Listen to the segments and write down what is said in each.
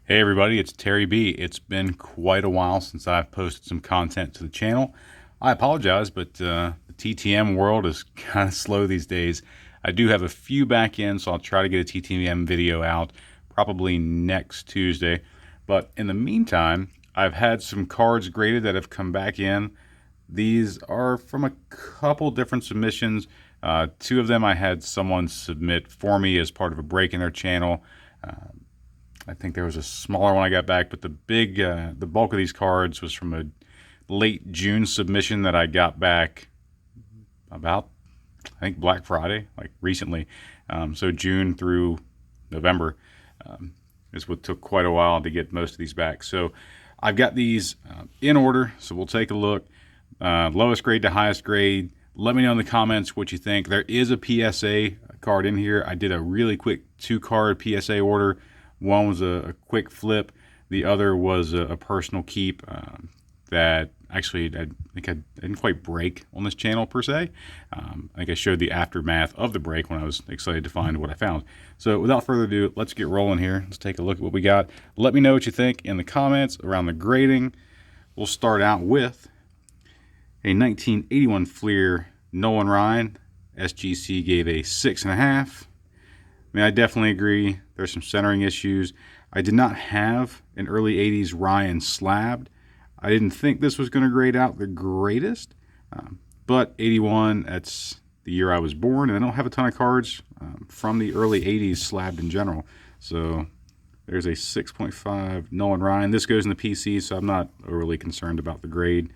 Hey everybody, it's Terry B. It's been quite a while since I've posted some content to the channel. I apologize, but the TTM world is kind of slow these days. I do have a few back in, so I'll try to get a TTM video out probably next Tuesday. But in the meantime, I've had some cards graded that have come back in. These are from a couple different submissions. Two of them I had someone submit for me as part of a break in their channel. I think there was a smaller one I got back, but the bulk of these cards was from a late June submission that I got back about, I think, Black Friday, like recently. So June through November is what took quite a while to get most of these back. So I've got these in order, so we'll take a look. Lowest grade to highest grade. Let me know in the comments what you think. There is a PSA card in here. I did a really quick 2-card PSA order. One was a quick flip. The other was a personal keep that actually I think I didn't quite break on this channel per se. I think I showed the aftermath of the break when I was excited to find what I found. So without further ado, let's get rolling here. Let's take a look at what we got. Let me know what you think in the comments around the grading. We'll start out with a 1981 Fleer Nolan Ryan. SGC gave a 6.5. I mean, I definitely agree. There's some centering issues. I did not have an early 80s Ryan slabbed. I didn't think this was going to grade out the greatest, but 81, that's the year I was born, and I don't have a ton of cards from the early 80s slabbed in general. So there's a 6.5 Nolan Ryan. This goes in the PC, so I'm not overly concerned about the grade.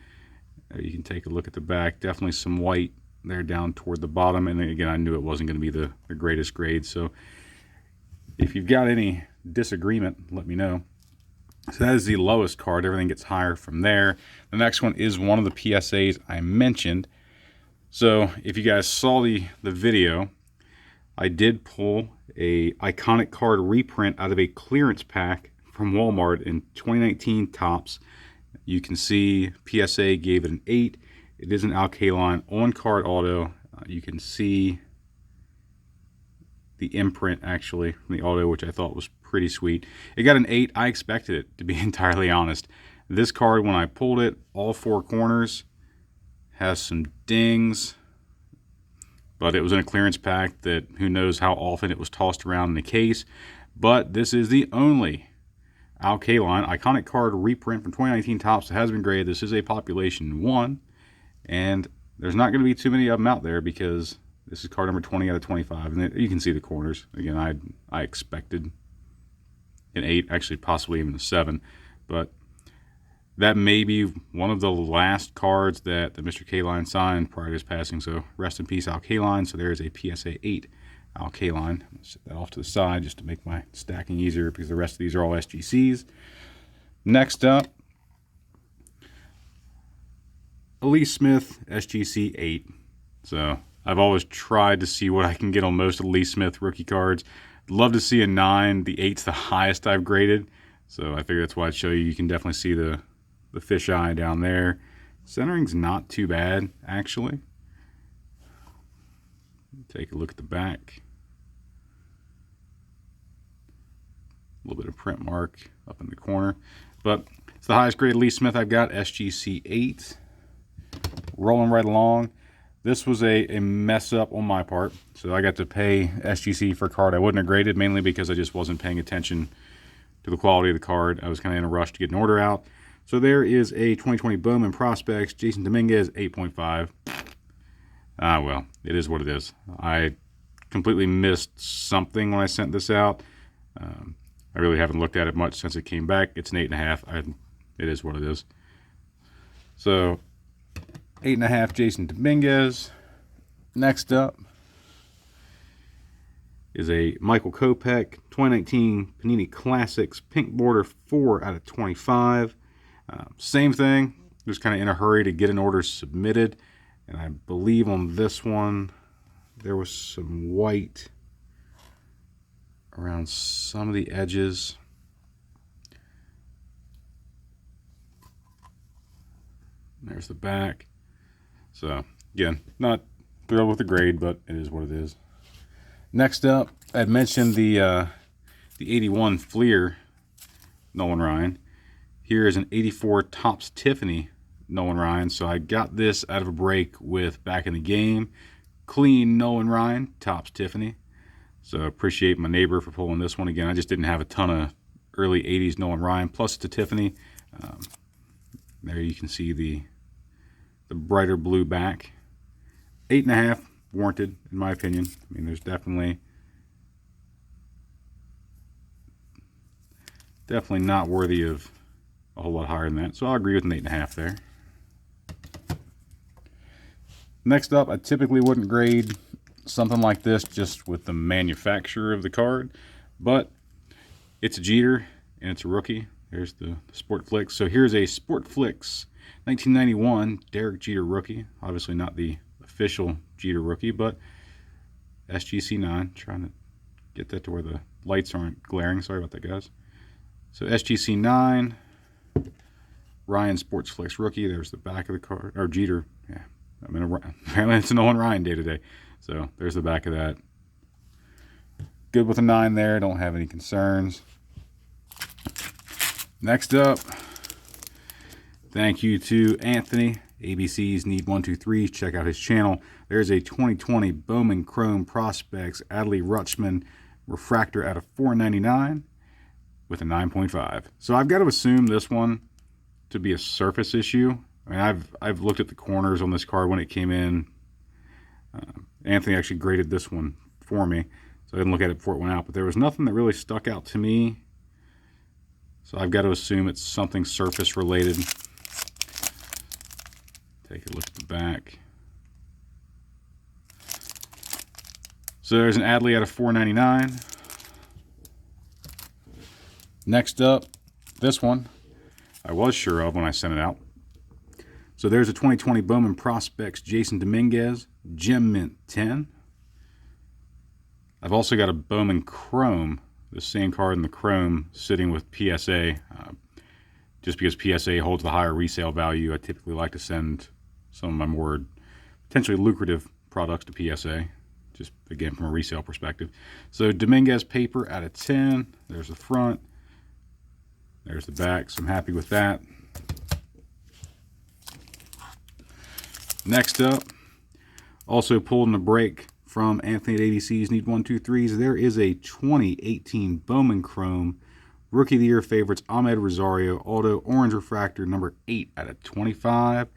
You can take a look at the back. Definitely some white there down toward the bottom, and again, I knew it wasn't going to be the greatest grade. So if you've got any disagreement, let me know. So that is the lowest card. Everything gets higher from there. The next one is one of the PSAs I mentioned. So if you guys saw the video, I did pull a iconic card reprint out of a clearance pack from Walmart in 2019 Topps. You can see PSA gave it an 8. It is an Alkaline on-card auto. You can see the imprint actually from the auto, which I thought was pretty sweet. It got an 8. I expected it, to be entirely honest. This card, when I pulled it, all 4 corners has some dings, but it was in a clearance pack that who knows how often it was tossed around in the case. But this is the only Alkaline iconic card reprint from 2019 Topps that has been graded. This is a population 1. And there's not going to be too many of them out there because this is card number 20 out of 25. And you can see the corners. Again, I expected an 8, actually possibly even a 7. But that may be one of the last cards that Mr. K-Line signed prior to his passing. So rest in peace, Alkaline. So there's a PSA 8 Alkaline. Let's set that off to the side just to make my stacking easier because the rest of these are all SGCs. Next up, Lee Smith SGC 8. So I've always tried to see what I can get on most of the Lee Smith rookie cards. Love to see a 9. The 8's the highest I've graded. So I figure that's why I'd show you. You can definitely see the fisheye down there. Centering's not too bad, actually. Take a look at the back. A little bit of print mark up in the corner. But it's the highest graded Lee Smith I've got, SGC 8. Rolling right along. This was a mess up on my part. So I got to pay SGC for a card I wouldn't have graded, mainly because I just wasn't paying attention to the quality of the card. I was kind of in a rush to get an order out. So there is a 2020 Bowman Prospects, Jason Dominguez, 8.5. Well, it is what it is. I completely missed something when I sent this out. I really haven't looked at it much since it came back. It's an 8.5. It is what it is. So 8.5 Jason Dominguez. Next up is a Michael Kopech 2019 Panini Classics Pink Border 4 out of 25. Same thing, just kind of in a hurry to get an order submitted. And I believe on this one, there was some white around some of the edges. There's the back. So again, not thrilled with the grade, but it is what it is. Next up, I had mentioned the 81 Fleer Nolan Ryan. Here is an 84 Topps Tiffany Nolan Ryan. So I got this out of a break with Back in the Game. Clean Nolan Ryan, Topps Tiffany. So appreciate my neighbor for pulling this one again. I just didn't have a ton of early 80s Nolan Ryan, plus it's a Tiffany. There you can see the brighter blue back. 8.5 warranted, in my opinion. I mean, there's definitely not worthy of a whole lot higher than that. So I'll agree with an 8.5 there. Next up, I typically wouldn't grade something like this just with the manufacturer of the card, but it's a Jeter and it's a rookie. There's the Sport Flicks. So here's a Sport Flicks 1991 Derek Jeter rookie. Obviously not the official Jeter rookie, but SGC 9. Trying to get that to where the lights aren't glaring. Sorry about that, guys. So SGC 9, Ryan Sports Flicks rookie. There's the back of the card, or Jeter. Yeah, I mean, apparently it's a Nolan Ryan day today. So there's the back of that. Good with a 9 there. Don't have any concerns. Next up, thank you to Anthony. ABC's Need 123. Check out his channel. There's a 2020 Bowman Chrome Prospects Adley Rutschman refractor out of $4.99 with a 9.5. So I've got to assume this one to be a surface issue. I mean, I've looked at the corners on this card when it came in. Anthony actually graded this one for me, so I didn't look at it before it went out, but there was nothing that really stuck out to me. So I've got to assume it's something surface related. Take a look at the back. So there's an Adley out of $4.99. Next up, this one I was sure of when I sent it out. So there's a 2020 Bowman Prospects Jason Dominguez Gem Mint 10. I've also got a Bowman Chrome, the same card in the Chrome, sitting with PSA. Just because PSA holds the higher resale value, I typically like to send some of my more potentially lucrative products to PSA, just again from a resale perspective. So Dominguez paper out of 10. There's the front. There's the back, so I'm happy with that. Next up, also pulled in a break from Anthony at ADC's Need 123s. There is a 2018 Bowman Chrome Rookie of the Year favorites Ahmed Rosario Auto Orange Refractor number 8 out of 25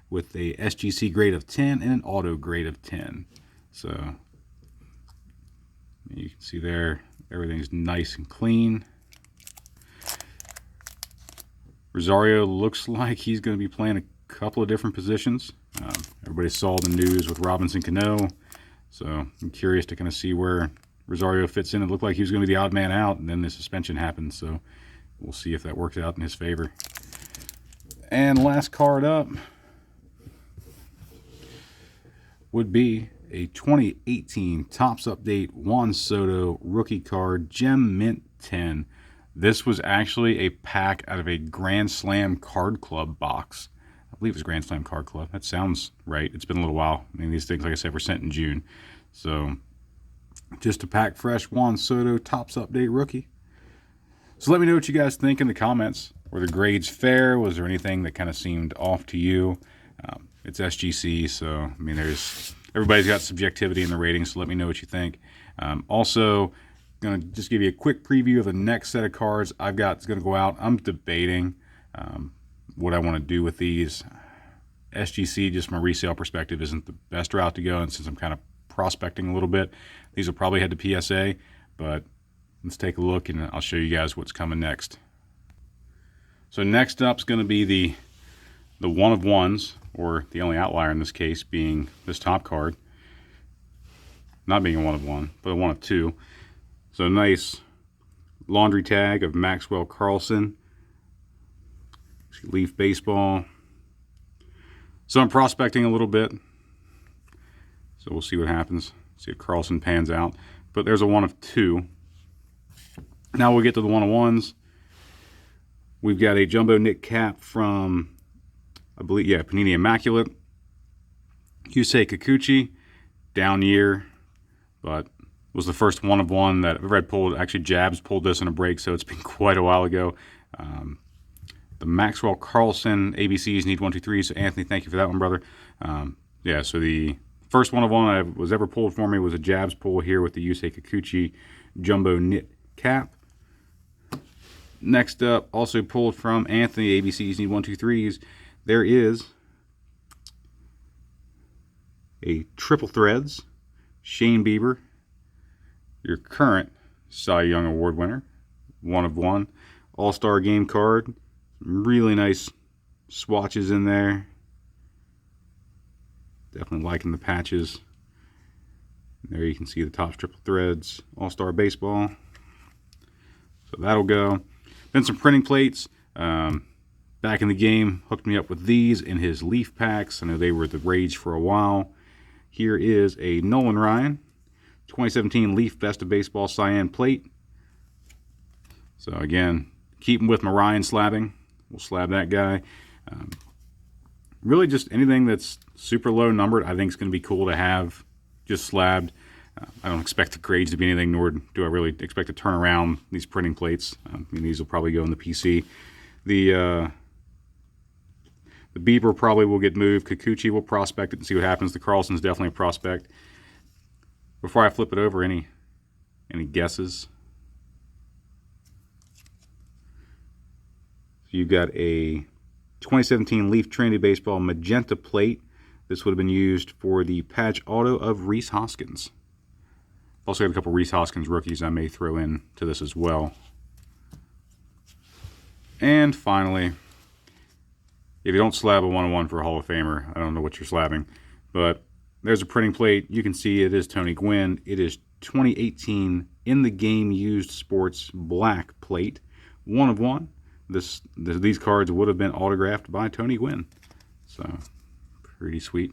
with a SGC grade of 10 and an auto grade of 10. So you can see there, everything's nice and clean. Rosario looks like he's going to be playing a couple of different positions. Everybody saw the news with Robinson Cano, so I'm curious to kind of see where Rosario fits in. It looked like he was going to be the odd man out, and then the suspension happened, so we'll see if that works out in his favor. And last card up would be a 2018 Topps Update Juan Soto rookie card Gem Mint 10. This was actually a pack out of a Grand Slam Card Club box. I believe it was Grand Slam Card Club. That sounds right. It's been a little while. I mean, these things, like I said, were sent in June. So just a pack fresh Juan Soto Topps Update rookie. So let me know what you guys think in the comments. Were the grades fair? Was there anything that kind of seemed off to you? It's SGC, so I mean, everybody's got subjectivity in the ratings, so let me know what you think. Also, going to just give you a quick preview of the next set of cards I've got. It's going to go out. I'm debating what I want to do with these. SGC, just from a resale perspective, isn't the best route to go, and since I'm kind of prospecting a little bit, these will probably head to PSA, but let's take a look and I'll show you guys what's coming next. So next up is going to be the one of ones, or the only outlier in this case being this top card. Not being a one of one, but a one of two. So nice laundry tag of Maxwell Carlson. Leaf baseball. So I'm prospecting a little bit. So we'll see what happens. See if Carlson pans out. But there's a one of two. Now we'll get to the one of ones. We've got a jumbo Nick Cap from, I believe, yeah, Panini Immaculate. Yusei Kikuchi, down year, but was the first one of one that I've ever had pulled. Actually, Jabs pulled this in a break, so it's been quite a while ago. The Maxwell Carlson ABCs need 1, 2, 3. So Anthony, thank you for that one, brother. Yeah, so the first one of one I was ever pulled for me was a Jabs pull here with the Yusei Kikuchi Jumbo Knit Cap. Next up, also pulled from Anthony, ABCs need 1, 2, 3s. There is a Triple Threads Shane Bieber, your current Cy Young Award winner, 1 of 1. All-Star Game card. Really nice swatches in there. Definitely liking the patches. There you can see the Topps Triple Threads All-Star Baseball. So that'll go. Then some printing plates. Back in the game, hooked me up with these in his Leaf packs. I know they were the rage for a while. Here is a Nolan Ryan 2017 Leaf Best of Baseball Cyan plate. So again, keeping with my Ryan slabbing. We'll slab that guy. Really just anything that's super low numbered I think is going to be cool to have just slabbed. I don't expect the grades to be anything, nor do I really expect to turn around these printing plates. I mean, these will probably go in the PC. The Bieber probably will get moved. Kikuchi will prospect it and see what happens. The Carlson's definitely a prospect. Before I flip it over, any guesses? So you got a 2017 Leaf Trinity Baseball Magenta plate. This would have been used for the patch auto of Rhys Hoskins. Also got a couple Rhys Hoskins rookies I may throw in to this as well. And finally, if you don't slab a 1-on-1 for a Hall of Famer, I don't know what you're slabbing, but there's a printing plate. You can see it is Tony Gwynn. It is 2018 In the Game Used Sports black plate, 1 of 1. These cards would have been autographed by Tony Gwynn. So, pretty sweet.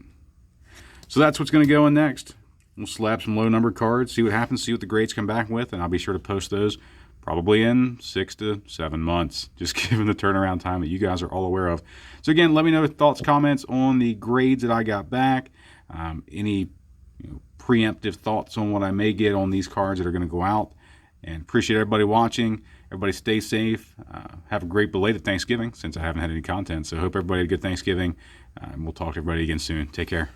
So that's what's going to go in next. We'll slab some low-numbered cards, see what happens, see what the grades come back with, and I'll be sure to post those probably in 6 to 7 months, just given the turnaround time that you guys are all aware of. So again, let me know thoughts, comments on the grades that I got back, any preemptive thoughts on what I may get on these cards that are going to go out, and appreciate everybody watching. Everybody stay safe. Have a great belated Thanksgiving since I haven't had any content. So hope everybody had a good Thanksgiving. And we'll talk to everybody again soon. Take care.